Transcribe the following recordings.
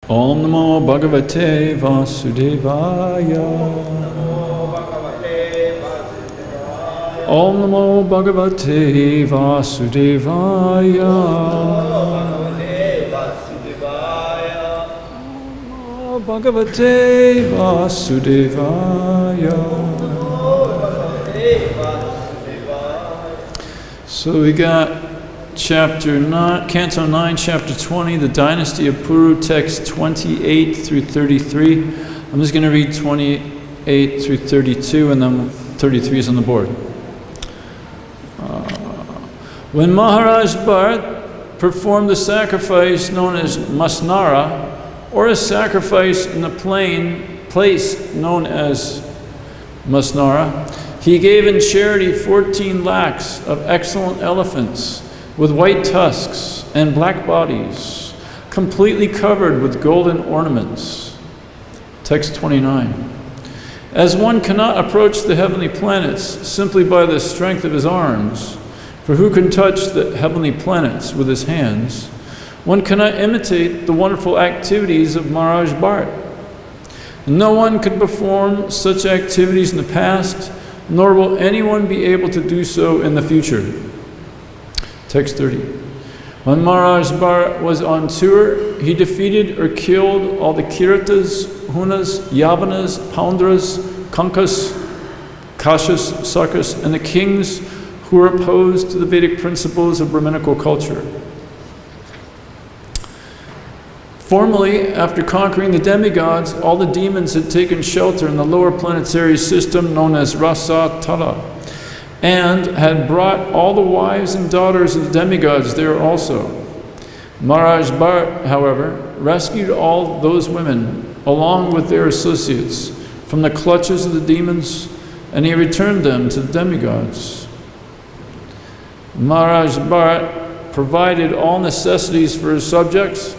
Om Namo Bhagavate Vasudevaya. Om Namo Bhagavate Vasudevaya. Bhagavate Vasudevaya. So we got chapter 9, Canto 9, chapter 20, the Dynasty of Puru, text 28 through 33. I'm just going to read 28 through 32, and then 33 is on the board. When Maharaj Bharat performed the sacrifice known as Masnara, or a sacrifice in the place known as Masnara, he gave in charity 14 lakhs of excellent elephants with white tusks and black bodies, completely covered with golden ornaments. Text 29. As one cannot approach the heavenly planets simply by the strength of his arms, for who can touch the heavenly planets with his hands, one cannot imitate the wonderful activities of Maharaj Bharat. No one could perform such activities in the past, nor will anyone be able to do so in the future. Text 30. When Maharaj Bharat was on tour, he defeated or killed all the Kiratas, Hunas, Yavanas, Poundras, Kankas, Kashas, Sakas, and the kings who were opposed to the Vedic principles of Brahminical culture. Formerly, after conquering the demigods, all the demons had taken shelter in the lower planetary system known as Rasa Tala, and had brought all the wives and daughters of the demigods there also. Maharaj Bharat, however, rescued all those women, along with their associates, from the clutches of the demons, and he returned them to the demigods. Maharaj Bharat provided all necessities for his subjects,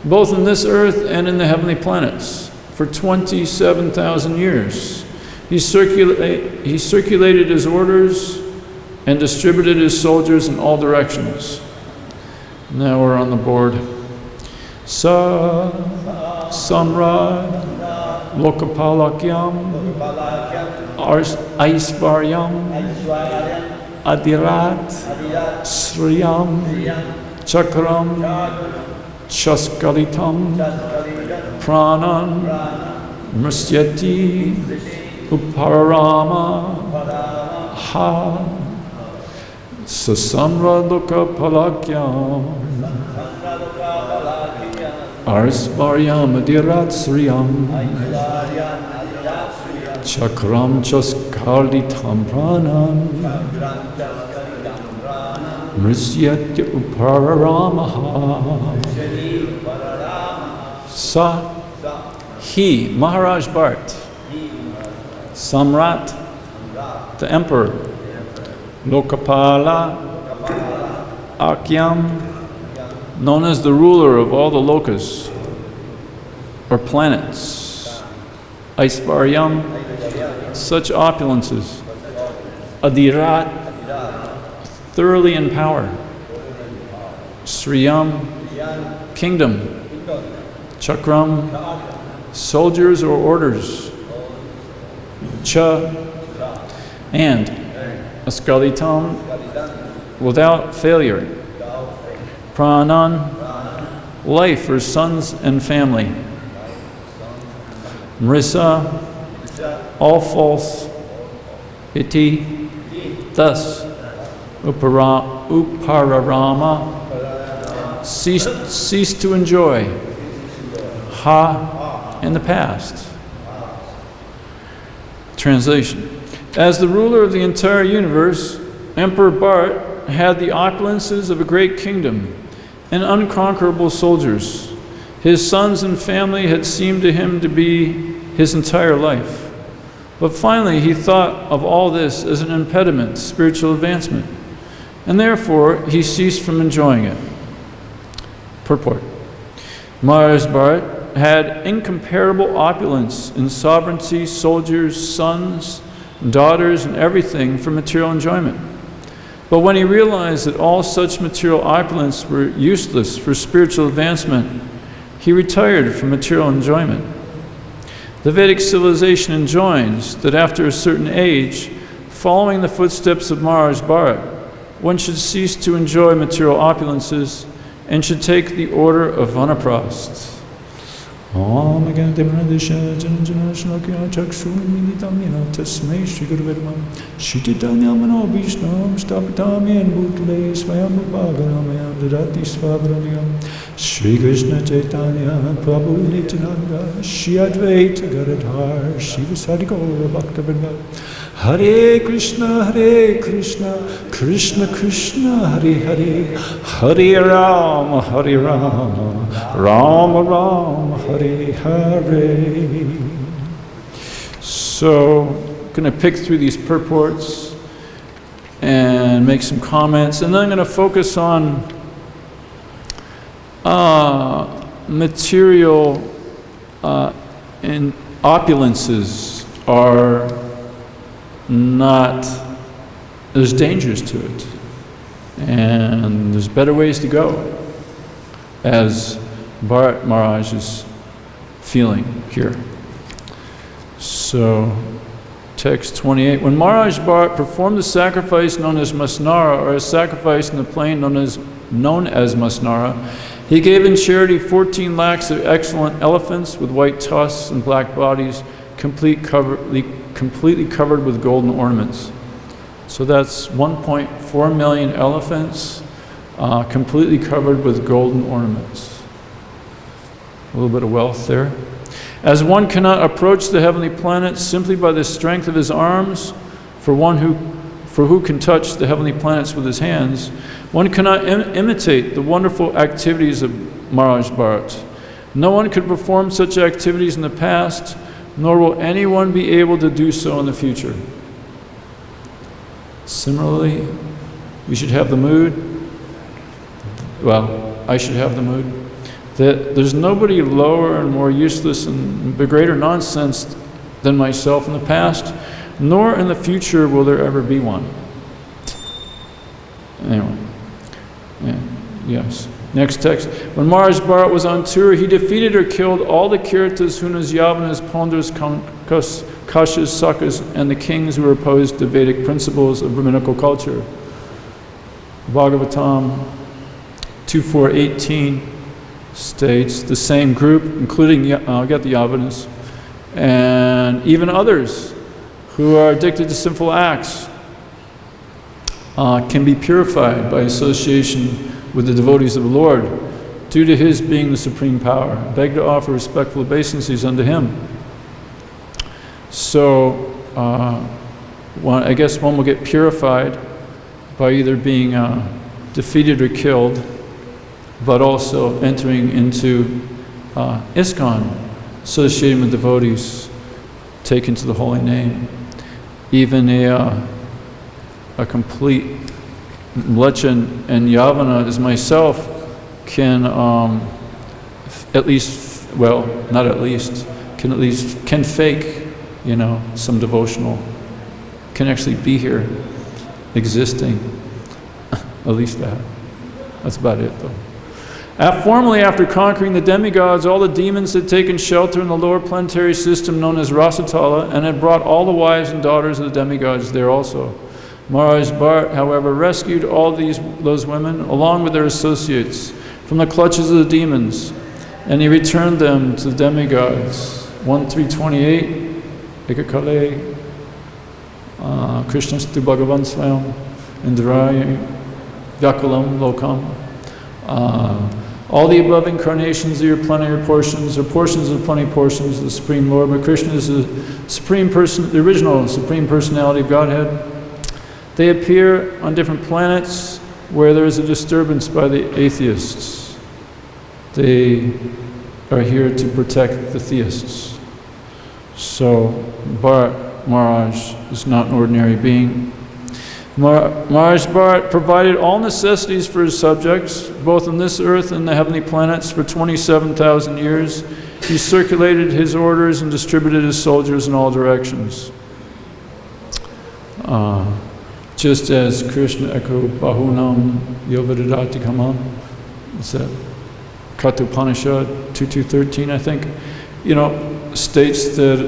both in this earth and in the heavenly planets, for 27,000 years. He circulated his orders and distributed his soldiers in all directions. Now we're on the board. Sa Samrad Lokapalakyam Aisvaryam Adirat Sriyam Chakram Chaskalitam Pranan Mrisyati Upararama Ha Sasamra Loka Palakyam Arsvaryam Adirat Sriyam Chakram Chaskalitam Pranan Mrisyati Upararama Sa, he, Maharaj Bharat, Samrat, the emperor, Lokapala, Akyam, known as the ruler of all the lokas, or planets, Aisvaryam, such opulences, Adirat, thoroughly in power, Sriyam, kingdom, Chakram, soldiers or orders, Cha, and Askalitam, without failure, Pranan, life for sons and family, Mrisa, all false, Iti, thus, Upararama, cease to enjoy, Ha, in the past. Translation. As the ruler of the entire universe, Emperor Bharat had the opulences of a great kingdom and unconquerable soldiers. His sons and family had seemed to him to be his entire life. But finally he thought of all this as an impediment to spiritual advancement, and therefore he ceased from enjoying it. Purport. Maharaj Bharat had incomparable opulence in sovereignty, soldiers, sons, daughters, and everything for material enjoyment. But when he realized that all such material opulence were useless for spiritual advancement, he retired from material enjoyment. The Vedic civilization enjoins that after a certain age, following the footsteps of Maharaj Bharat, one should cease to enjoy material opulences and should take the order of Vanaprastha. Om Gantimradisha Janjana Shnokya Chakshunamitamina Tasmai Shri Guru Vedama Shititanyamano Vishnam Stapitami and Bhutale Swayam Bhagamayam Dadati Svabharaniyam Shri Krishna Chaitanya Prabhu Nityananda Shri Advaita Gadadhar Shiva Sadhikora Bhakta-vrinda Hare Krishna, Krishna Krishna, Hare Hare, Hare Rama, Rama Rama, Hare Hare. So, I'm going to pick through these purports and make some comments, and then I'm going to focus on material and opulences are not, there's dangers to it, and there's better ways to go, as Bharat Maharaj is feeling here. So, text 28. When Maharaj Bharat performed the sacrifice known as Masnara, or a sacrifice in the plain known as Masnara, he gave in charity 14 lakhs of excellent elephants with white tusks and black bodies, completely covered with golden ornaments. So that's 1.4 million elephants completely covered with golden ornaments. A little bit of wealth there. As one cannot approach the heavenly planets simply by the strength of his arms, for who can touch the heavenly planets with his hands, one cannot imitate the wonderful activities of Maharaj Bharat. No one could perform such activities in the past, nor will anyone be able to do so in the future. Similarly, we should have the mood, well, I should have the mood, that there's nobody lower and more useless and greater nonsense than myself in the past, nor in the future will there ever be one. Anyway, yeah, yes. Next text. When Maharaj Bharat was on tour, he defeated or killed all the Kirtas, Hunas, Yavanas, Pondas, Kashas, Sakas, and the kings who were opposed to Vedic principles of Brahminical culture. Bhagavatam 2.4.18 states the same group, including the Yavanas, and even others who are addicted to sinful acts, can be purified by association with the devotees of the Lord, due to his being the supreme power. Beg to offer respectful obeisances unto him. So, I guess one will get purified by either being defeated or killed, but also entering into ISKCON, associating with devotees, taken to the holy name. Even a complete Mlechan and Yavana as myself can at least, well, not at least, can fake, some devotional, can actually be here, existing, at least that. That's about it though. Formerly, after conquering the demigods, all the demons had taken shelter in the lower planetary system known as Rasatala, and had brought all the wives and daughters of the demigods there also. Maharaj Bharat, however, rescued all those women, along with their associates, from the clutches of the demons, and he returned them to the demigods. 1.3.28, Ekakale, Krishna Stu Bhagavan Swayam, Indraya, Vyakalam, Lokam. All the above incarnations are your plenary portions, or portions of plenary portions of the Supreme Lord, but Krishna is the Supreme Person, the original Supreme Personality of Godhead. They appear on different planets where there is a disturbance by the atheists. They are here to protect the theists. So Bharat Maharaj is not an ordinary being. Maharaj Bharat provided all necessities for his subjects, both on this earth and the heavenly planets, for 27,000 years. He circulated his orders and distributed his soldiers in all directions. Just as Krishna Eko Bahunam Yovadadati Kamam, Kathopanishad 2.2.13, I think, states that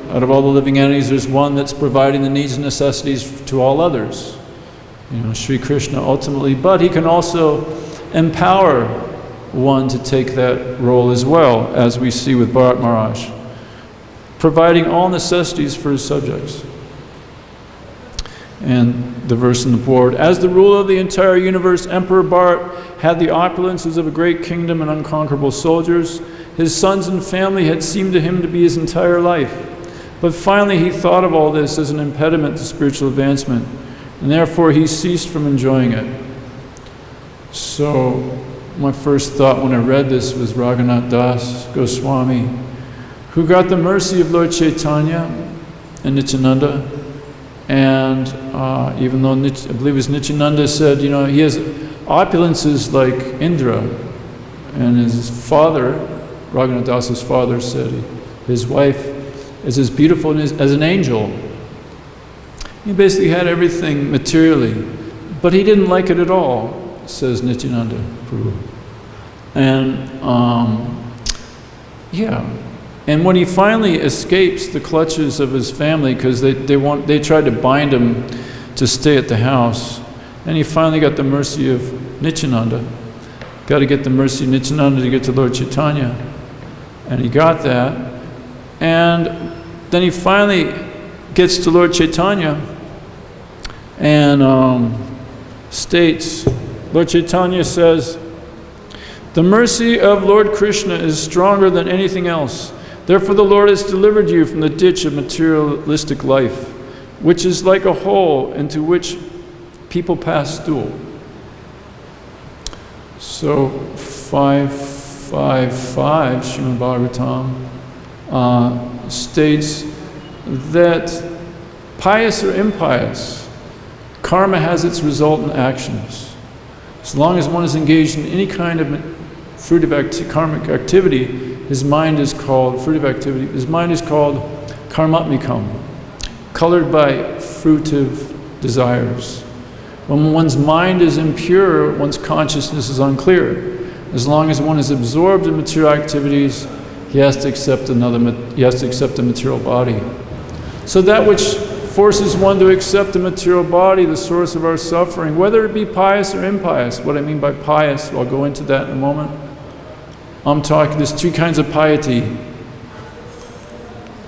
out of all the living entities, there's one that's providing the needs and necessities to all others. Sri Krishna ultimately, but he can also empower one to take that role as well, as we see with Bharat Maharaj, providing all necessities for his subjects. And the verse on the board, as the ruler of the entire universe, Emperor Bharat had the opulences of a great kingdom and unconquerable soldiers. His sons and family had seemed to him to be his entire life. But finally he thought of all this as an impediment to spiritual advancement, and therefore he ceased from enjoying it. So my first thought when I read this was Raghunath Das Goswami, who got the mercy of Lord Chaitanya and Nityananda. And even though I believe it was Nityananda said, he has opulences like Indra, and his father, Raghunath Das's father, said his wife is as beautiful as an angel. He basically had everything materially, but he didn't like it at all, says Nityananda Prabhu. And and when he finally escapes the clutches of his family, because they tried to bind him to stay at the house, and he finally got the mercy of Nityananda. Got to get the mercy of Nityananda to get to Lord Chaitanya, and he got that. And then he finally gets to Lord Chaitanya and states, Lord Chaitanya says, "The mercy of Lord Krishna is stronger than anything else. Therefore the Lord has delivered you from the ditch of materialistic life, which is like a hole into which people pass stool." So 555 Srimad Bhagavatam states that pious or impious, karma has its result in actions. As long as one is engaged in any kind of fruitive karmic activity, his mind is called karmatmikam, colored by fruitive desires. When one's mind is impure, one's consciousness is unclear. As long as one is absorbed in material activities, he has to accept a material body. So that which forces one to accept a material body, the source of our suffering, whether it be pious or impious. What I mean by pious, I'll go into that in a moment. There's three kinds of piety.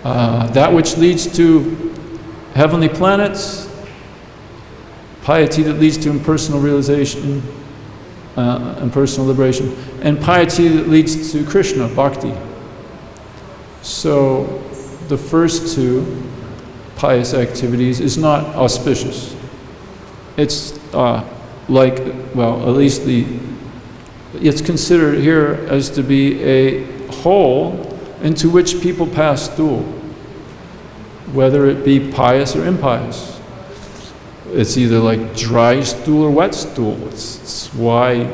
That which leads to heavenly planets, piety that leads to impersonal realization and personal liberation, and piety that leads to Krishna, bhakti. So the first two pious activities is not auspicious. It's it's considered here as to be a hole into which people pass stool, whether it be pious or impious. It's either like dry stool or wet stool. It's why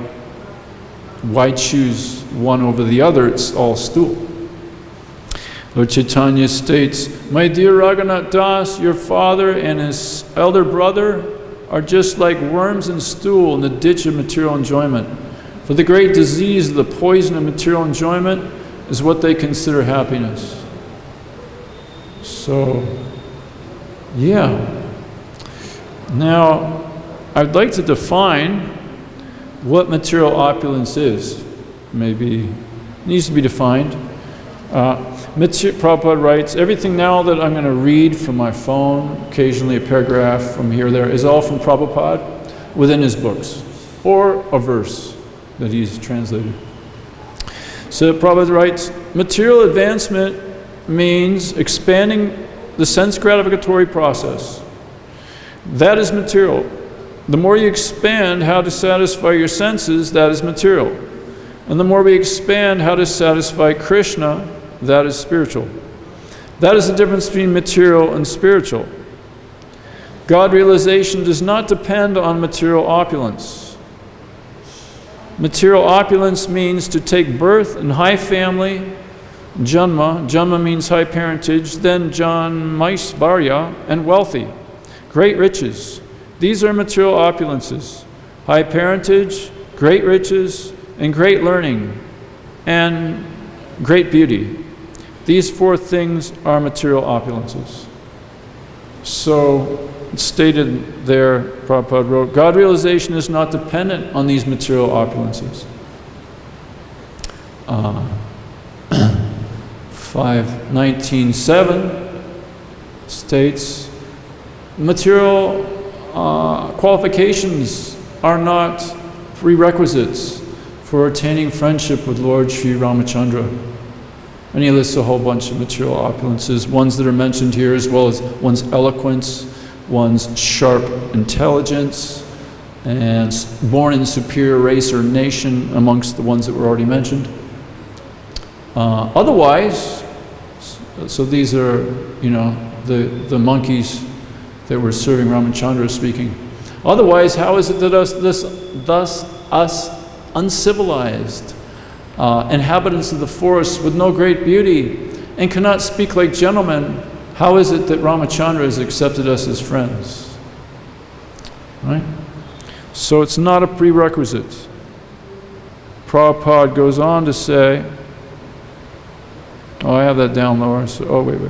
choose one over the other? It's all stool. Lord Chaitanya states, "My dear Raghunath Das, your father and his elder brother are just like worms in stool in the ditch of material enjoyment. For the great disease of the poison of material enjoyment is what they consider happiness." So, Now, I'd like to define what material opulence is. Maybe it needs to be defined. Prabhupada writes, everything now that I'm going to read from my phone, occasionally a paragraph from here or there, is all from Prabhupada within his books, or a verse that he's translated. So Prabhupada writes, material advancement means expanding the sense gratificatory process. That is material. The more you expand how to satisfy your senses, that is material. And the more we expand how to satisfy Krishna, that is spiritual. That is the difference between material and spiritual. God realization does not depend on material opulence. Material opulence means to take birth in high family, janma. Janma means high parentage, then janmaisvarya, and wealthy. Great riches. These are material opulences. High parentage, great riches, and great learning. and great beauty. These four things are material opulences. So, it's stated there, Prabhupada wrote, God realization is not dependent on these material opulences. 519.7 states, material qualifications are not prerequisites for attaining friendship with Lord Sri Ramachandra. And he lists a whole bunch of material opulences, ones that are mentioned here, as well as one's eloquence, one's sharp intelligence, and born in superior race or nation amongst the ones that were already mentioned. Otherwise, so these are, the monkeys that were serving Ramachandra speaking. Otherwise, how is it that us uncivilized inhabitants of the forest with no great beauty and cannot speak like gentlemen, how is it that Ramachandra has accepted us as friends? Right? So it's not a prerequisite. Prabhupada goes on to say, I have that down lower. So, wait.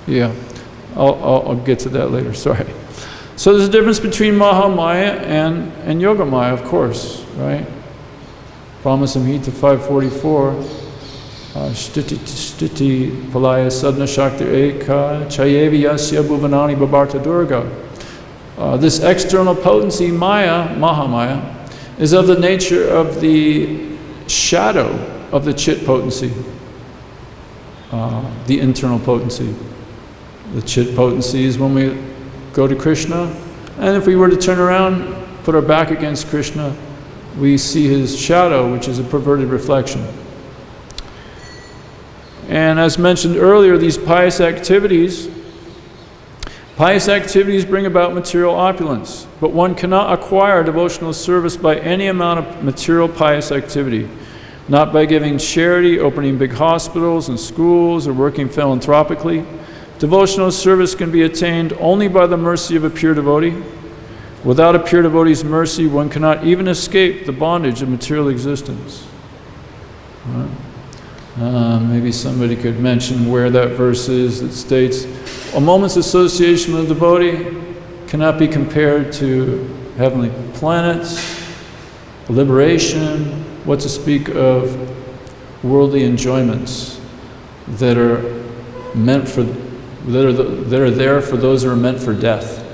Yeah, I'll get to that later, sorry. So there's a difference between Mahamaya and Yogamaya, of course, right? Brahmasamhita 544, Shtiti Palaya Sadhana Shakti Eka Chayevi Yasya Bhuvanani Bhabarta Durga. This external potency, Maya, Mahamaya, is of the nature of the shadow of the Chit potency, the internal potency. The Chit potency is when we go to Krishna, and if we were to turn around, put our back against Krishna, we see his shadow, which is a perverted reflection. And as mentioned earlier, these pious activities bring about material opulence, but one cannot acquire devotional service by any amount of material pious activity, not by giving charity, opening big hospitals and schools, or working philanthropically. Devotional service can be attained only by the mercy of a pure devotee. Without a pure devotee's mercy, one cannot even escape the bondage of material existence. Maybe somebody could mention where that verse is that states, a moment's association with a devotee cannot be compared to heavenly planets, liberation, what to speak of worldly enjoyments that are meant for, that are there for those who are meant for death.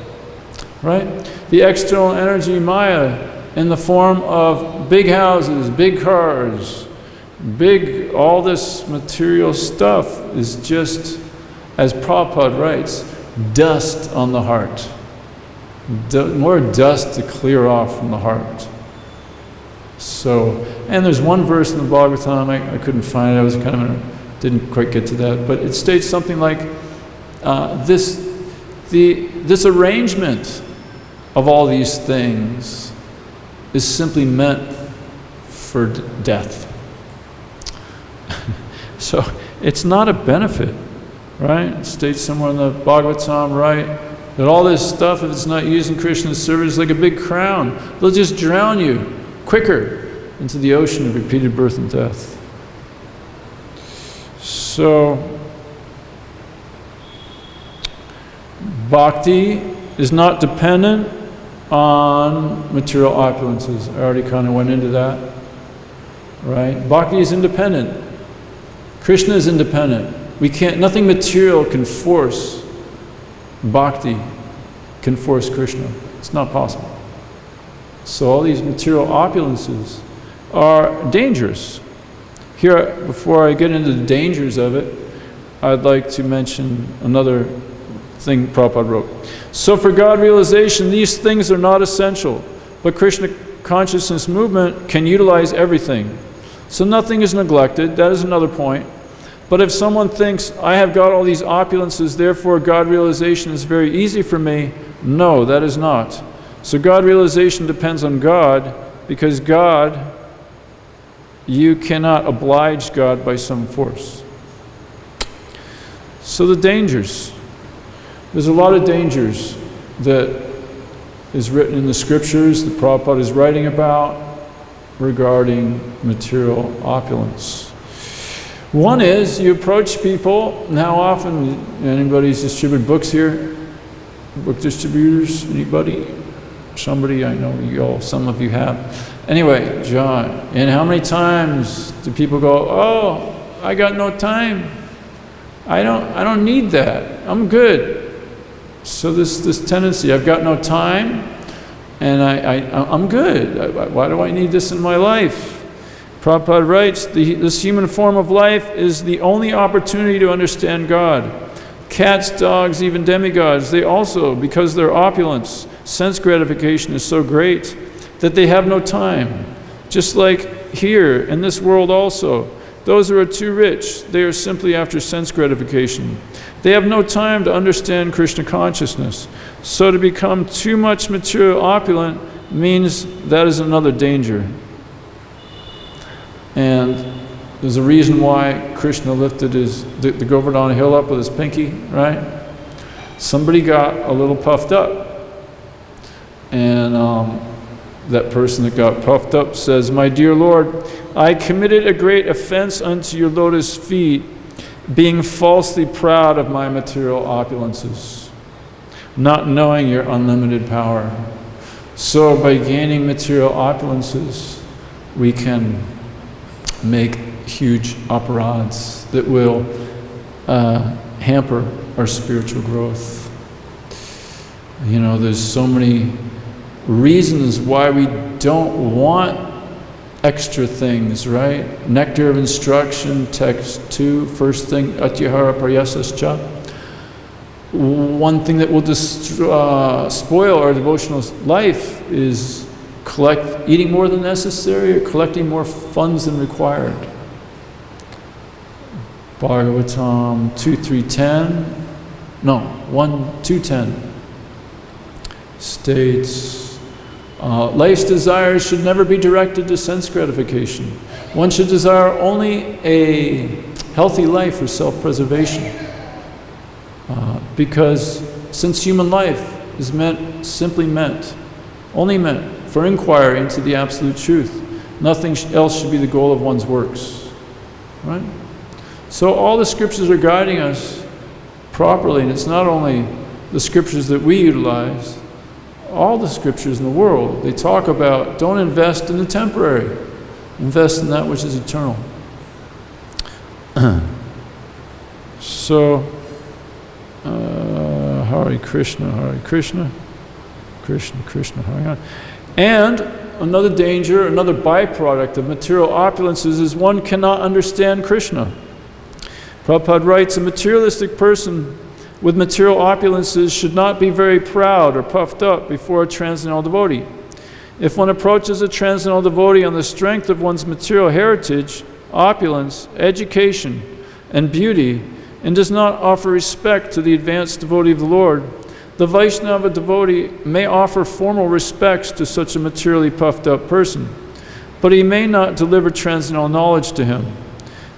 Right? The external energy Maya in the form of big houses, big cars, all this material stuff is just, as Prabhupada writes, dust on the heart. More dust to clear off from the heart. So, and there's one verse in the Bhagavad-Gita, I couldn't find it, I was didn't quite get to that, but it states something like, this arrangement of all these things is simply meant for death. So it's not a benefit, right? It states somewhere in the Bhagavatam, right, that all this stuff, if it's not used in Krishna's service, is like a big crown. They'll just drown you quicker into the ocean of repeated birth and death. So, bhakti is not dependent on material opulences. I already kind of went into that, right? Bhakti is independent. Krishna is independent. Nothing material can force bhakti, can force Krishna. It's not possible. So all these material opulences are dangerous. Here, before I get into the dangers of it, I'd like to mention another thing Prabhupada wrote. So for God realization, these things are not essential, but Krishna consciousness movement can utilize everything. So nothing is neglected. That is another point. But if someone thinks, I have got all these opulences, therefore God realization is very easy for me, no, that is not. So God realization depends on God, because God, you cannot oblige God by some force. So the dangers. There's a lot of dangers that is written in the scriptures that Prabhupada is writing about. regarding material opulence. One is you approach people, and how often anybody's distributed books here? Book distributors, anybody? Somebody, I know you all, some of you have. Anyway, John, and how many times do people go, oh, I got no time. I don't need that. I'm good. So this tendency, I've got no time, and I'm good. Why do I need this in my life? Prabhupada writes, this human form of life is the only opportunity to understand God. Cats, dogs, even demigods, they also, because their opulence, sense gratification is so great that they have no time. Just like here in this world also, those who are too rich, they are simply after sense gratification. They have no time to understand Krishna consciousness. So to become too much material opulent means that is another danger. And there's a reason why Krishna lifted the Govardhana hill up with his pinky, right? Somebody got a little puffed up. And that person that got puffed up says, my dear Lord, I committed a great offense unto your lotus feet, being falsely proud of my material opulences, not knowing your unlimited power. So by gaining material opulences, we can make huge aparadhs that will hamper our spiritual growth. You know, there's so many reasons why we don't want extra things, right? Nectar of instruction, text 2, first thing, atyahara paryasascha. One thing that will spoil our devotional life is eating more than necessary or collecting more funds than required. Bhagavatam 1:210 states, life's desires should never be directed to sense gratification. One should desire only a healthy life for self-preservation. Because since human life is only meant for inquiry into the absolute truth, nothing else should be the goal of one's works. Right? So all the scriptures are guiding us properly, and it's not only the scriptures that we utilize, all the scriptures in the world, they talk about don't invest in the temporary, invest in that which is eternal. So, Hare Krishna, Krishna Krishna, Hare Hare. And another danger, another byproduct of material opulences is one cannot understand Krishna. Prabhupada writes, a materialistic person with material opulences should not be very proud or puffed up before a transcendental devotee. If one approaches a transcendental devotee on the strength of one's material heritage, opulence, education, and beauty, and does not offer respect to the advanced devotee of the Lord, the Vaishnava devotee may offer formal respects to such a materially puffed up person, but he may not deliver transcendental knowledge to him.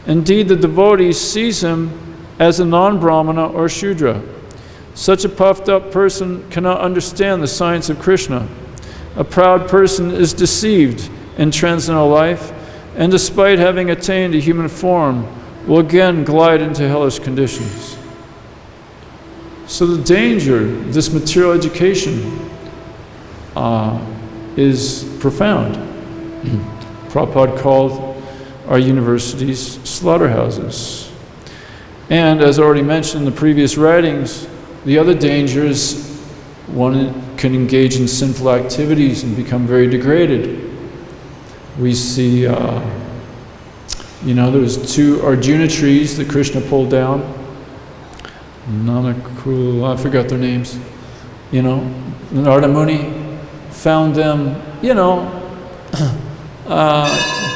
Indeed, the devotee sees him as a non-Brahmana or Shudra. Such a puffed up person cannot understand the science of Krishna. A proud person is deceived in transcendental life, and despite having attained a human form, will again glide into hellish conditions. So the danger of this material education is profound. Prabhupada called our universities slaughterhouses. And as already mentioned in the previous writings, the other danger is one can engage in sinful activities and become very degraded. We see, there's 2 Arjuna trees that Krishna pulled down. I forgot their names. Narada Muni found them,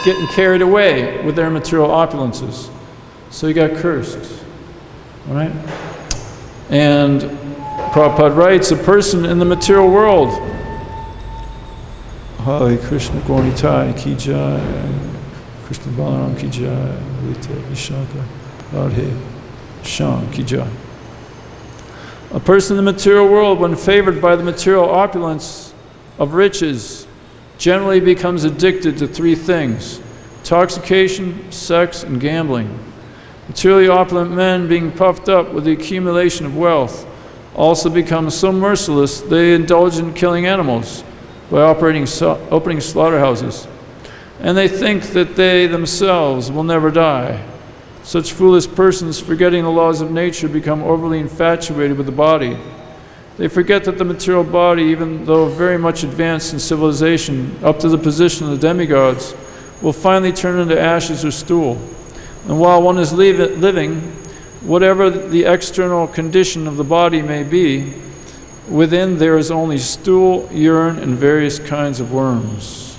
getting carried away with their material opulences. So he got cursed. All right? And Prabhupada writes, a person in the material world, Hare Krishna Gaunitai Ki Jai, Krishna Balaram Ki Jai, Lita Vishaka, Radhe Shyam Ki Jai. A person in the material world, when favored by the material opulence of riches, generally becomes addicted to three things: intoxication, sex, and gambling. Materially opulent men, being puffed up with the accumulation of wealth, also become so merciless they indulge in killing animals by opening slaughterhouses. And they think that they themselves will never die. Such foolish persons, forgetting the laws of nature, become overly infatuated with the body. They forget that the material body, even though very much advanced in civilization, up to the position of the demigods, will finally turn into ashes or stool. And while one is living, whatever the external condition of the body may be, within there is only stool, urine, and various kinds of worms.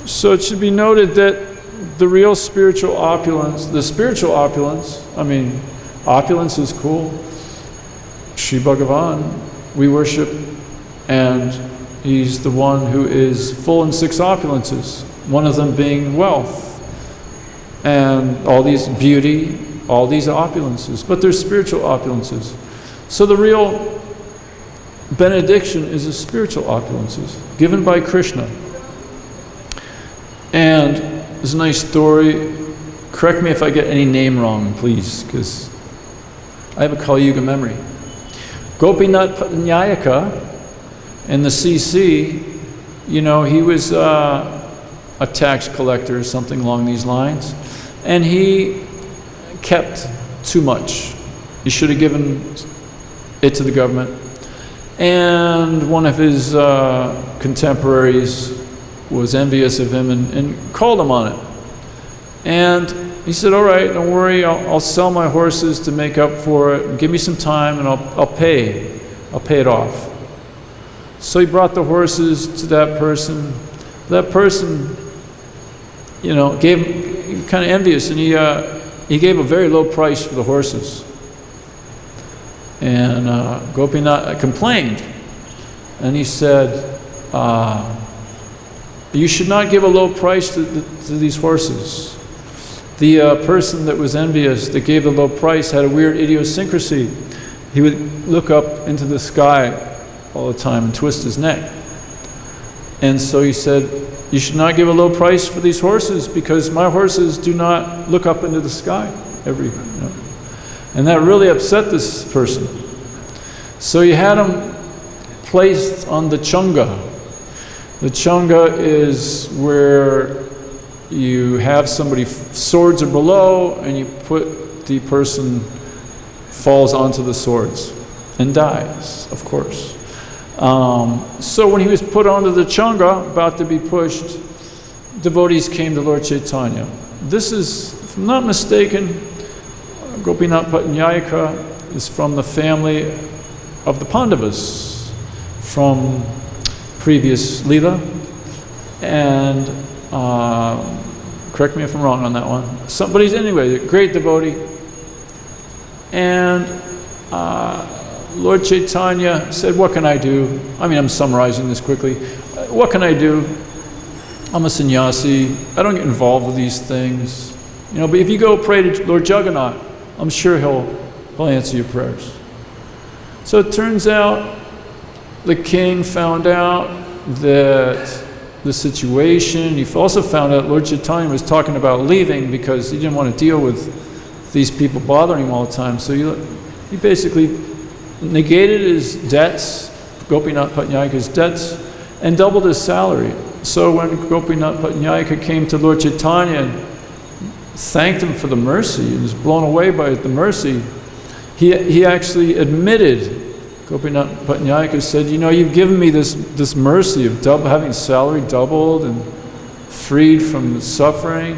So it should be noted that the real spiritual opulence, opulence is cool. Sri Bhagavan, we worship, and he's the one who is full in six opulences, one of them being wealth, and all these beauty, all these opulences, but they're spiritual opulences. So the real benediction is the spiritual opulences given by Krishna. And there's a nice story. Correct me if I get any name wrong, please, because I have a Kali Yuga memory. Gopinath Patnayaka in the CC, he was a tax collector or something along these lines, and he kept too much. He should have given it to the government. And one of his contemporaries was envious of him and called him on it. And he said, all right, don't worry, I'll sell my horses to make up for it. Give me some time and I'll pay it off. So he brought the horses to that person. That person, gave kind of envious, and he gave a very low price for the horses. And Gopinath complained, and he said, you should not give a low price to these horses. The person that was envious, that gave the low price, had a weird idiosyncrasy. He would look up into the sky all the time and twist his neck. And so he said, you should not give a low price for these horses, because my horses do not look up into the sky And that really upset this person. So he had him placed on the chunga. The chunga is where you have somebody, swords are below, and you put the person, falls onto the swords and dies, of course. So when he was put onto the chunga, about to be pushed, devotees came to Lord Chaitanya. This is, if I'm not mistaken, Gopinath Patnayaka is from the family of the Pandavas from previous Leela. And correct me if I'm wrong on that one. But he's anyway a great devotee. And Lord Chaitanya said, what can I do? I'm summarizing this quickly. What can I do? I'm a sannyasi. I don't get involved with these things. But if you go pray to Lord Jagannath, I'm sure he'll answer your prayers. So it turns out the king found out that the situation, he also found out Lord Chaitanya was talking about leaving because he didn't want to deal with these people bothering him all the time. So he basically negated his debts, Gopinath Patnayaka's debts, and doubled his salary. So when Gopinath Patnayaka came to Lord Chaitanya and thanked him for the mercy, and was blown away by the mercy, he actually admitted, Gopinath Patnayaka said, you've given me this mercy of having salary doubled and freed from suffering,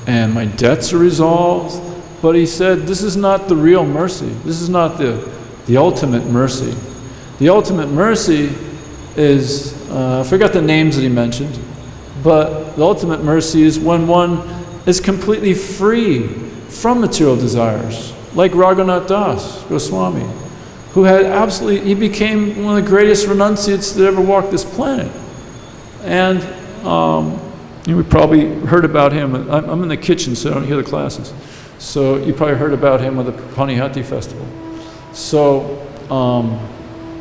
and my debts are resolved. But he said, this is not the real mercy. This is not the ultimate mercy. The ultimate mercy is, I forgot the names that he mentioned, but the ultimate mercy is when one is completely free from material desires, like Raghunath Das Goswami, who he became one of the greatest renunciates that ever walked this planet. And we probably heard about him. I'm in the kitchen, so I don't hear the classes. So you probably heard about him at the Panihati festival. So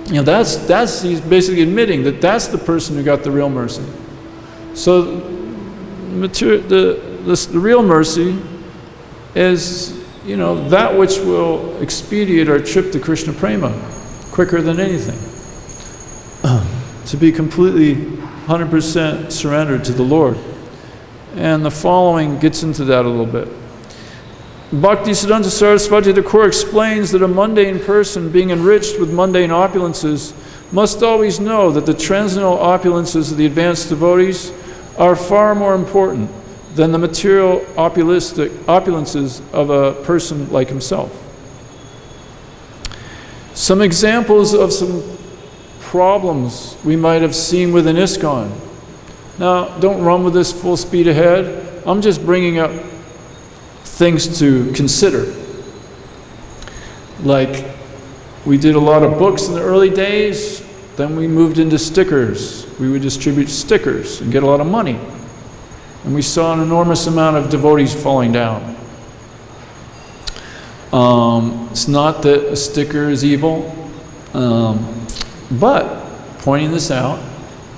that's he's basically admitting that that's the person who got the real mercy. So the real mercy is, that which will expedite our trip to Krishna Prema quicker than anything. To be completely 100% surrendered to the Lord. And the following gets into that a little bit. Bhaktisiddhanta Saraswati Thakur explains that a mundane person being enriched with mundane opulences must always know that the transcendental opulences of the advanced devotees are far more important than the material opulences of a person like himself. Some examples of some problems we might have seen within ISKCON. Now, don't run with this full speed ahead. I'm just bringing up things to consider. Like, we did a lot of books in the early days, then we moved into stickers. We would distribute stickers and get a lot of money. And we saw an enormous amount of devotees falling down. It's not that a sticker is evil, but pointing this out,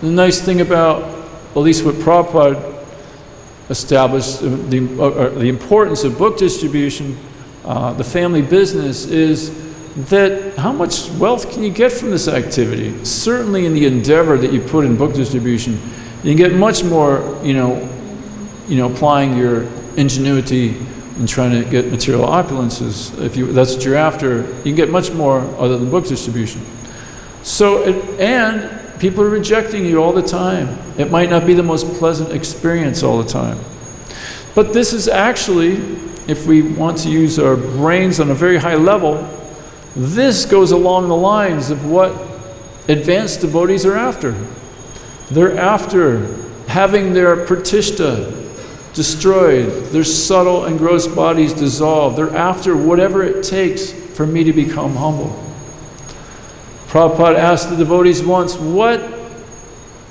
the nice thing about, at least what Prabhupada established, the importance of book distribution, the family business, is that how much wealth can you get from this activity? Certainly in the endeavor that you put in book distribution, you can get much more, applying your ingenuity and trying to get material opulences. If that's what you're after, you can get much more other than book distribution. So, and people are rejecting you all the time. It might not be the most pleasant experience all the time. But this is actually, if we want to use our brains on a very high level, this goes along the lines of what advanced devotees are after. They're after having their pratishta destroyed, their subtle and gross bodies dissolved. They're after whatever it takes for me to become humble. Prabhupada asked the devotees once,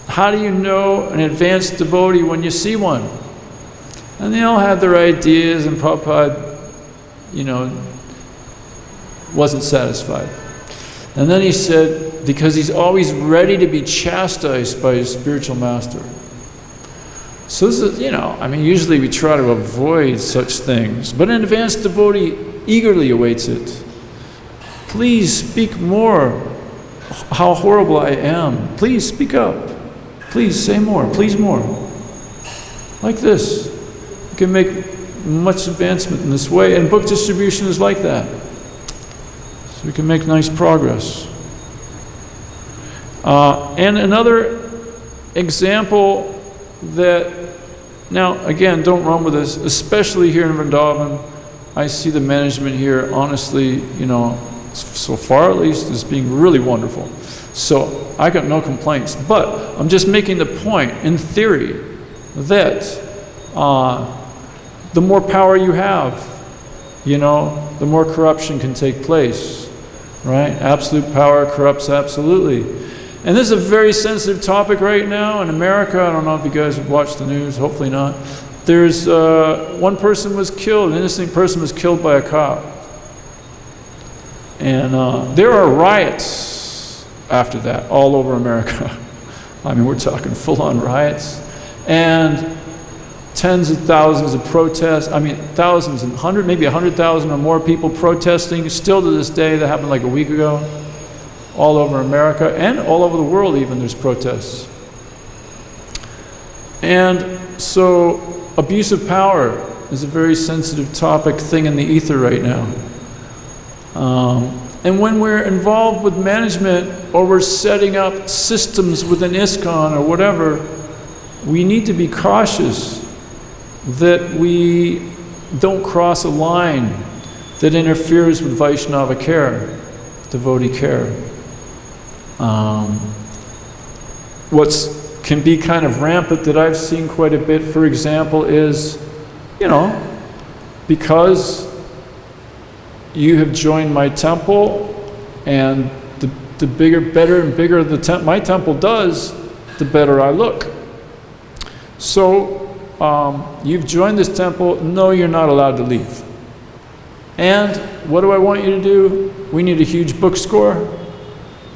how do you know an advanced devotee when you see one? And they all had their ideas, and Prabhupada, wasn't satisfied. And then he said, because he's always ready to be chastised by his spiritual master. So this is, usually we try to avoid such things, but an advanced devotee eagerly awaits it. Please speak more. How horrible I am. Please speak up. Please say more. Please more. Like this. You can make much advancement in this way, and book distribution is like that. So we can make nice progress. And another example that, now again, don't run with this, especially here in Vrindavan. I see the management here, honestly, so far at least, is being really wonderful. So I got no complaints. But I'm just making the point, in theory, that the more power you have, the more corruption can take place, right? Absolute power corrupts absolutely. And this is a very sensitive topic right now in America. I don't know if you guys have watched the news, hopefully not. There's one person was killed, an innocent person was killed by a cop. And there are riots after that all over America. We're talking full-on riots. And tens of thousands of protests, thousands and maybe 100,000 or more people protesting. Still to this day, that happened like a week ago. All over America and all over the world even, there's protests. And so abuse of power is a very sensitive thing in the ether right now. And when we're involved with management or we're setting up systems within ISKCON or whatever, we need to be cautious that we don't cross a line that interferes with Vaishnava care, devotee care. What can be kind of rampant that I've seen quite a bit, for example, is, because you have joined my temple, and the bigger, better and bigger my temple does, the better I look. So you've joined this temple, no, you're not allowed to leave. And what do I want you to do? We need a huge book score.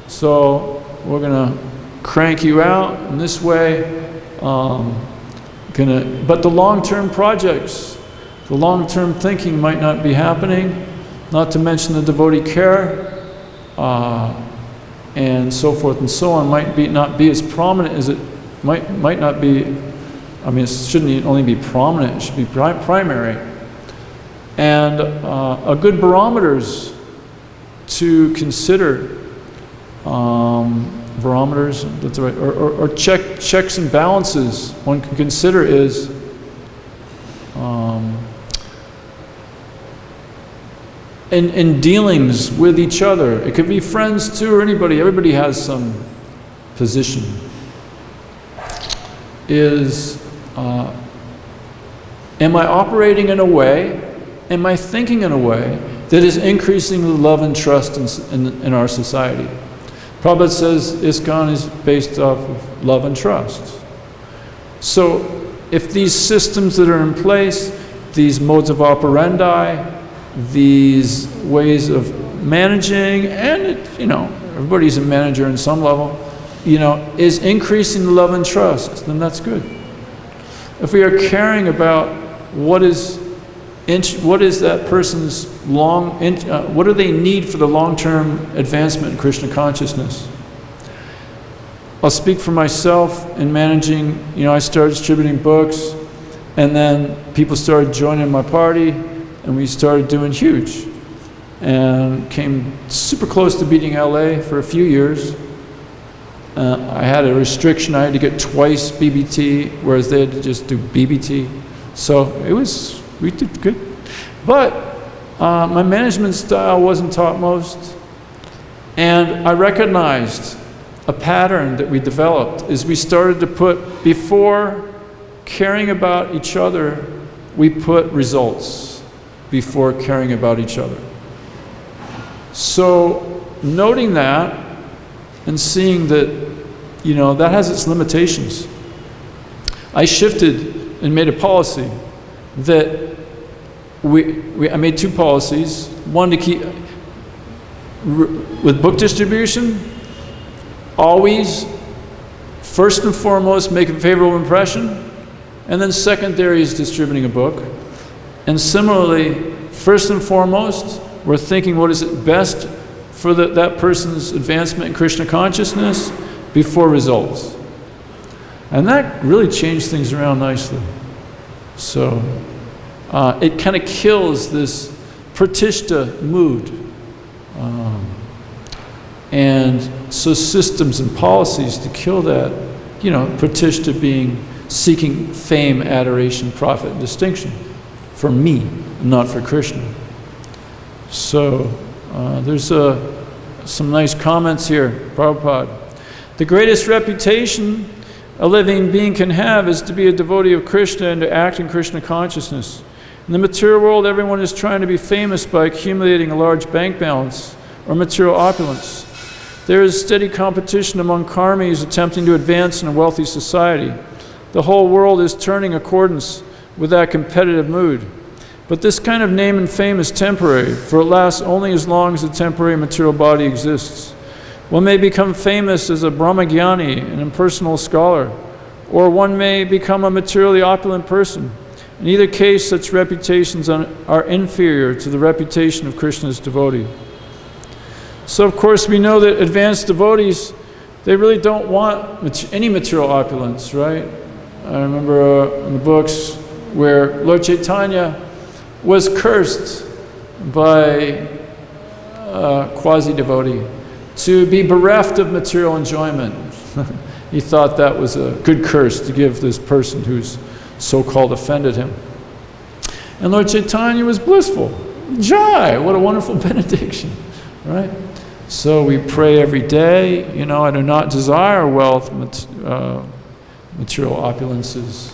So we're going to crank you out in this way. But the long-term projects, the long-term thinking might not be happening, not to mention the devotee care, and so forth and so on, might not be as prominent as it might not be. I mean, it shouldn't only be prominent, it should be primary. And a good barometers to consider, barometers, that's right, or checks and balances one can consider is in dealings with each other. It could be friends too, or anybody. Everybody has some position. Am I operating in a way, am I thinking in a way that is increasing the love and trust in our society? Prabhupada says ISKCON is based off of love and trust. So if these systems that are in place, these modes of operandi, these ways of managing, and everybody's a manager in some level, is increasing the love and trust, then that's good. If we are caring about what is that person's what do they need for the long-term advancement in Krishna consciousness? I'll speak for myself in managing, I started distributing books, and then people started joining my party, and we started doing huge. And came super close to beating LA for a few years. I had a restriction, I had to get twice BBT, whereas they had to just do BBT. So we did good. But my management style wasn't topmost. And I recognized a pattern that we developed is we started to put, before caring about each other, we put results before caring about each other. So noting that and seeing that, that has its limitations, I shifted and made a policy that I made two policies. One, to keep, with book distribution, always, first and foremost, make a favorable impression, and then secondary is distributing a book. And similarly, first and foremost, we're thinking what is it best for that person's advancement in Krishna consciousness before results. And that really changed things around nicely. So it kind of kills this pratishta mood. And so systems and policies to kill that, pratishta being seeking fame, adoration, profit, and distinction for me, not for Krishna. So there's some nice comments here. Prabhupada. The greatest reputation a living being can have is to be a devotee of Krishna and to act in Krishna consciousness. In the material world, everyone is trying to be famous by accumulating a large bank balance or material opulence. There is steady competition among karmis attempting to advance in a wealthy society. The whole world is turning in accordance with that competitive mood. But this kind of name and fame is temporary, for it lasts only as long as the temporary material body exists. One may become famous as a brahmagyani, an impersonal scholar, or one may become a materially opulent person. In either case, such reputations are inferior to the reputation of Krishna's devotee. So of course we know that advanced devotees, they really don't want any material opulence, right? I remember in the books where Lord Chaitanya was cursed by a quasi-devotee to be bereft of material enjoyment. He thought that was a good curse to give this person who's so-called offended him. And Lord Chaitanya was blissful. Jai! What a wonderful benediction, right? So we pray every day, I do not desire wealth, material opulences.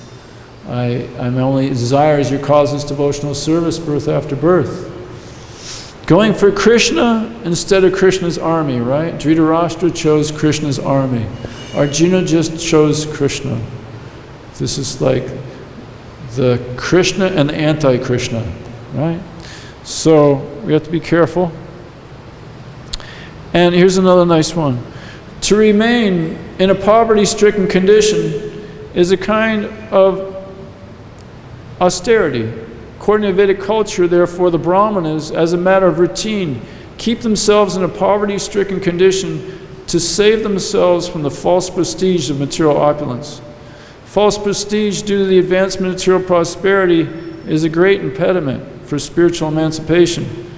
I'm only desires your causes devotional service, birth after birth. Going for Krishna instead of Krishna's army, right? Dhritarashtra chose Krishna's army. Arjuna just chose Krishna. This is like the Krishna and the anti-Krishna, right? So we have to be careful. And here's another nice one. To remain in a poverty-stricken condition is a kind of austerity. According to Vedic culture, therefore, the Brahmanas, as a matter of routine, keep themselves in a poverty-stricken condition to save themselves from the false prestige of material opulence. False prestige due to the advancement of material prosperity is a great impediment for spiritual emancipation.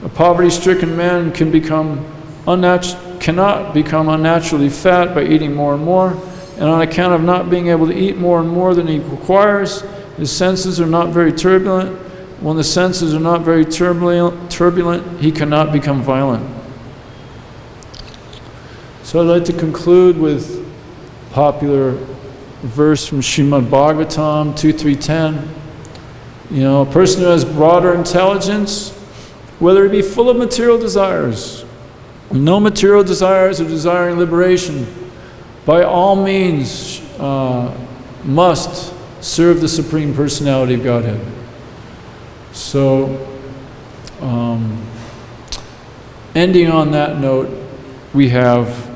A poverty-stricken man cannot become unnaturally fat by eating more and more, and on account of not being able to eat more and more than he requires, his senses are not very turbulent. When the senses are not very turbulent, he cannot become violent. So I'd like to conclude with a popular verse from Srimad Bhagavatam 2.3.10. You know, a person who has broader intelligence, whether he be full of material desires, no material desires or desiring liberation, by all means must serve the Supreme Personality of Godhead. So, ending on that note, we have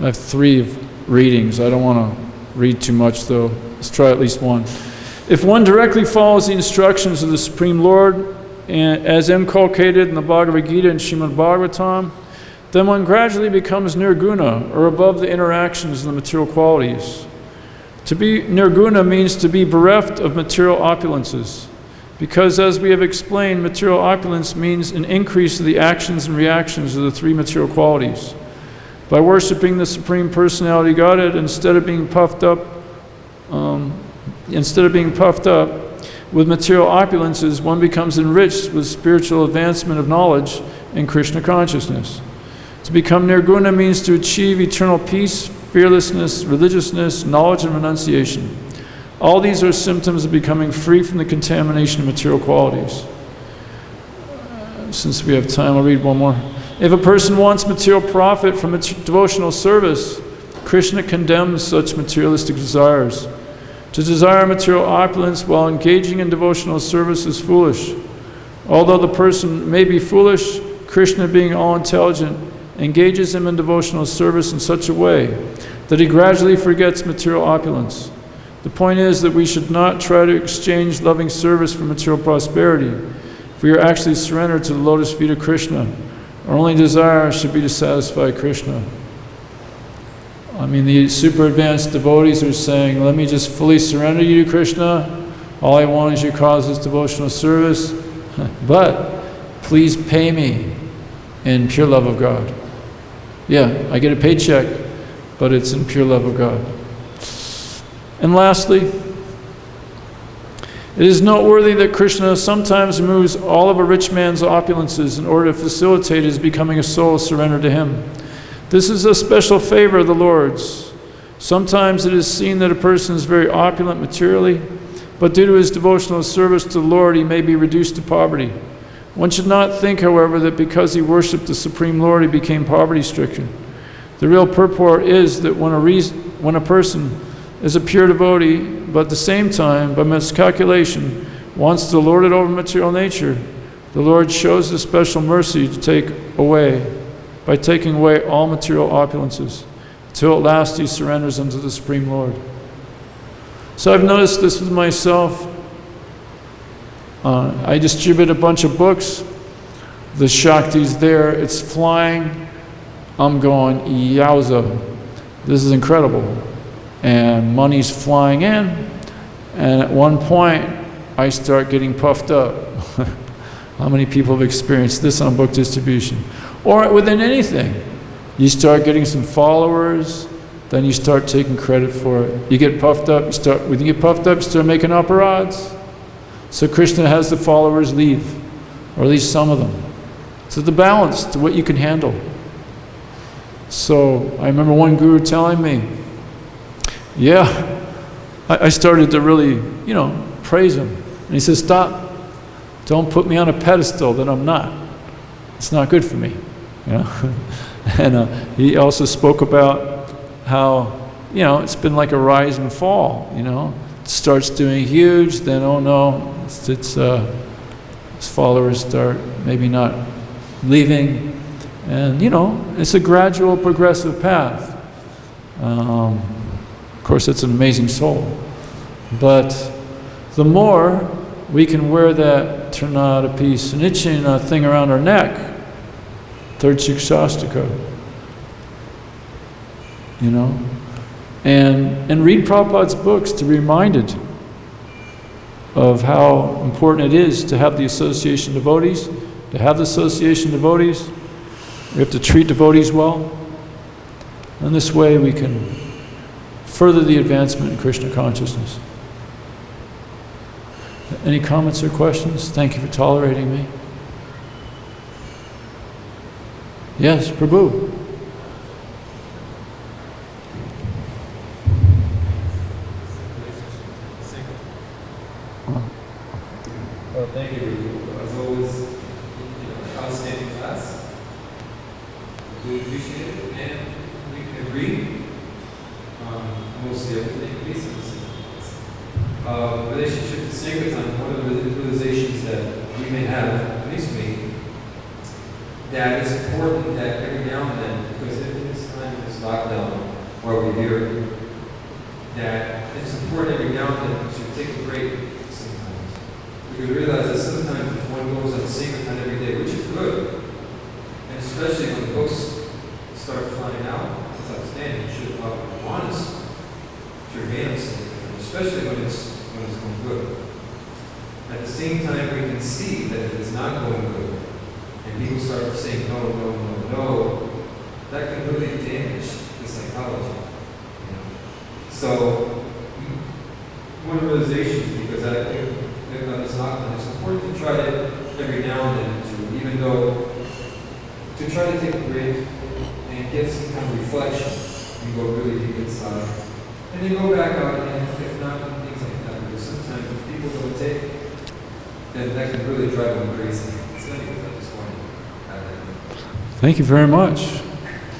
I have 3 readings. I don't want to read too much though. Let's try at least one. If one directly follows the instructions of the Supreme Lord, as inculcated in the Bhagavad-Gita and Srimad Bhagavatam, then one gradually becomes nirguna, or above the interactions of the material qualities. To be nirguna means to be bereft of material opulences, because as we have explained, material opulence means an increase of the actions and reactions of the 3 material qualities. By worshiping the Supreme Personality Godhead, instead of being puffed up with material opulences, one becomes enriched with spiritual advancement of knowledge and Krishna consciousness. To become nirguna means to achieve eternal peace, fearlessness, religiousness, knowledge, and renunciation. All these are symptoms of becoming free from the contamination of material qualities. Since we have time, I'll read one more. If a person wants material profit from devotional service, Krishna condemns such materialistic desires. To desire material opulence while engaging in devotional service is foolish. Although the person may be foolish, Krishna, being all-intelligent, engages him in devotional service in such a way that he gradually forgets material opulence. The point is that we should not try to exchange loving service for material prosperity. If we are actually surrendered to the lotus feet of Krishna, our only desire should be to satisfy Krishna. I mean, the super advanced devotees are saying, let me just fully surrender you to Krishna. All I want is your causeless devotional service. But please pay me in pure love of God. Yeah, I get a paycheck, but it's in pure love of God. And lastly, it is noteworthy that Krishna sometimes removes all of a rich man's opulences in order to facilitate his becoming a soul surrendered to him. This is a special favor of the Lord's. Sometimes it is seen that a person is very opulent materially, but due to his devotional service to the Lord, he may be reduced to poverty. One should not think, however, that because he worshipped the Supreme Lord, he became poverty-stricken. The real purport is that when a person is a pure devotee, but at the same time, by miscalculation, wants to lord it over material nature, the Lord shows His special mercy by taking away all material opulences, till at last He surrenders unto the Supreme Lord. So I've noticed this with myself. I distribute a bunch of books. The Shakti's there, it's flying. I'm going, yowza, this is incredible. And money's flying in, and at one point I start getting puffed up. How many people have experienced this on book distribution? Or within anything. You start getting some followers, then you start taking credit for it. You get puffed up, when you get puffed up, you start making upper odds. So Krishna has the followers leave, or at least some of them. So the balance to what you can handle. So I remember one guru telling me, yeah, I started to really, praise him. And he says, stop. Don't put me on a pedestal that I'm not. It's not good for me. And he also spoke about how, it's been like a rise and fall, It starts doing huge, then, oh no, it's his followers start maybe not leaving. And, it's a gradual, progressive path. Of course, it's an amazing soul. But the more we can wear that Trinadapi Sunicina thing around our neck, third Shikshashtaka, and read Prabhupada's books to be reminded of how important it is to have the association of devotees. To have the association of devotees, we have to treat devotees well. And this way we can further the advancement in Krishna consciousness. Any comments or questions? Thank you for tolerating me. Yes, Prabhu. Well, thank you. As always, outstanding class. We appreciate it, and we can agree mostly everything, basically. Relationship to Sankirtan, one of the realizations that we may have, at least me, that it's important that every now and then, because in this time, this lockdown, while we're here, that it's important every now and then to take a break sometimes. Because we realize that sometimes if one goes on Sankirtan every day, which is good, and especially when the books start flying out, it's outstanding. It should want us to remain on Sankirtan, especially when it's going good. At the same time, we can see that if it's not going good, and people start saying no, no, no, no, that can really damage the psychology. So, one of the realizations, because I think on this lockdown, it's important to try to, every now and then, to try to take a break and get some kind of reflection and go really deep inside. And then go back out again, if not, things like that. Because sometimes if people don't take, then that can really drive them crazy. So anyways, I just wanted to add that. Thank you very much.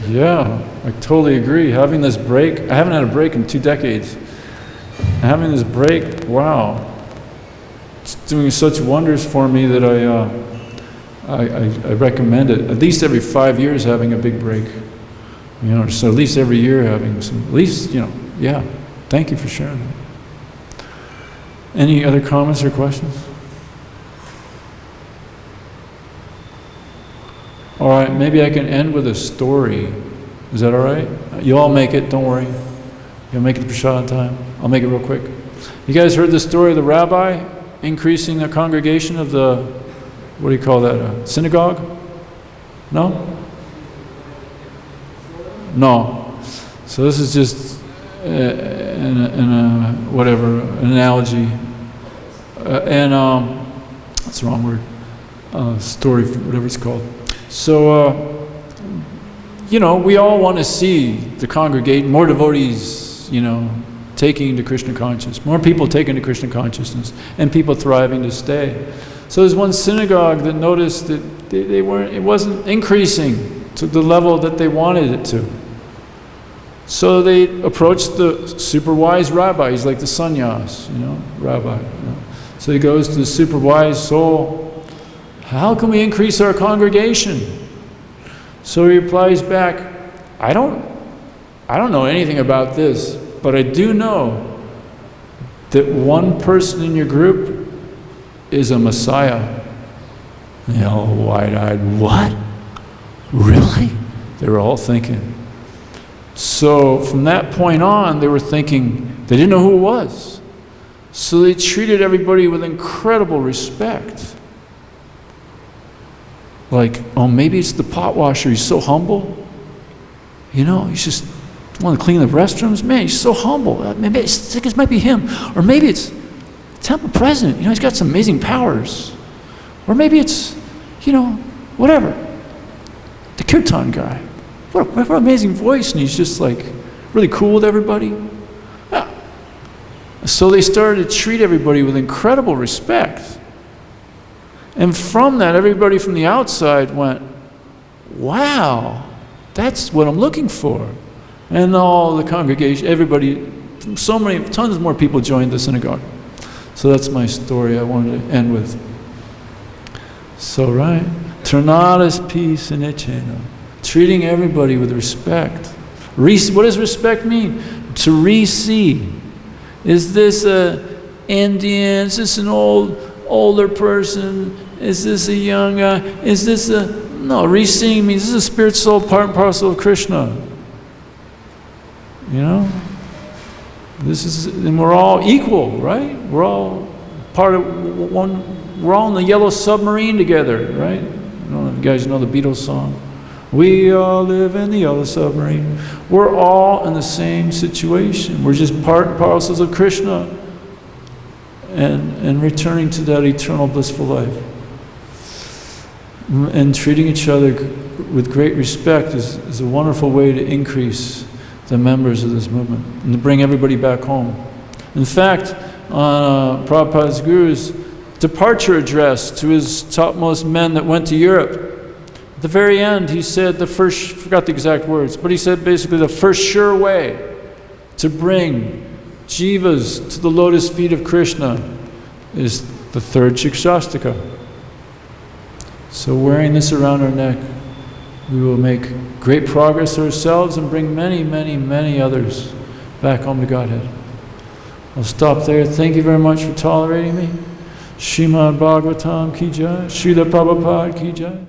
Yeah, I totally agree. Having this break, I haven't had a break in 2 decades. Having this break, wow, it's doing such wonders for me that I recommend it. At least every 5 years having a big break. So at least every year having some, at least, yeah. Thank you for sharing that. Any other comments or questions? All right, maybe I can end with a story. Is that all right? You all make it, don't worry. You'll make it prashad time. I'll make it real quick. You guys heard the story of the rabbi increasing the congregation of the, what do you call that, synagogue? No? No. So this is just whatever, an analogy. What's the wrong word? Story, whatever it's called. So, we all want to see the congregate, more devotees, taking to Krishna consciousness, more people taking to Krishna consciousness, and people thriving to stay. So there's one synagogue that noticed that it wasn't increasing to the level that they wanted it to. So they approached the super wise rabbi. He's like the sannyas, rabbi. So he goes to the super wise soul. How can we increase our congregation? So he replies back, I don't know anything about this, but I do know that one person in your group is a Messiah. Wide-eyed, what? Really? They were all thinking. So from that point on, they were thinking, they didn't know who it was. So they treated everybody with incredible respect. Like, oh, maybe it's the pot washer. He's so humble. He's just want to clean the restrooms. Man, he's so humble. Maybe it might be him. Or maybe it's the temple president. He's got some amazing powers. Or maybe it's, whatever. The kirtan guy. What an amazing voice. And he's just like really cool with everybody. Yeah. So they started to treat everybody with incredible respect. And from that, everybody from the outside went, wow, that's what I'm looking for. And all the congregation, everybody, tons more people joined the synagogue. So that's my story I wanted to end with. So right. Trinadas peace and echena. Treating everybody with respect. What does respect mean? To re-see. Is this a Indian? Is this an older person? Is this a young guy? Is this a... No, re-seeing means this is a spirit soul part and parcel of Krishna. You know? This is... And we're all equal, right? We're all part of one... We're all in the yellow submarine together, right? I don't know if you guys know the Beatles song. We all live in the yellow submarine. We're all in the same situation. We're just part and parcels of Krishna and returning to that eternal blissful life. And treating each other with great respect is a wonderful way to increase the members of this movement and to bring everybody back home. In fact, on Prabhupada's Guru's departure address to his topmost men that went to Europe, at the very end, he said forgot the exact words, but he said basically the first sure way to bring jivas to the lotus feet of Krishna is the third Shikshashtaka. So wearing this around our neck, we will make great progress ourselves and bring many, many, many others back home to Godhead. I'll stop there. Thank you very much for tolerating me. Srimad Bhagavatam ki jai, Srila Prabhupada ki jai.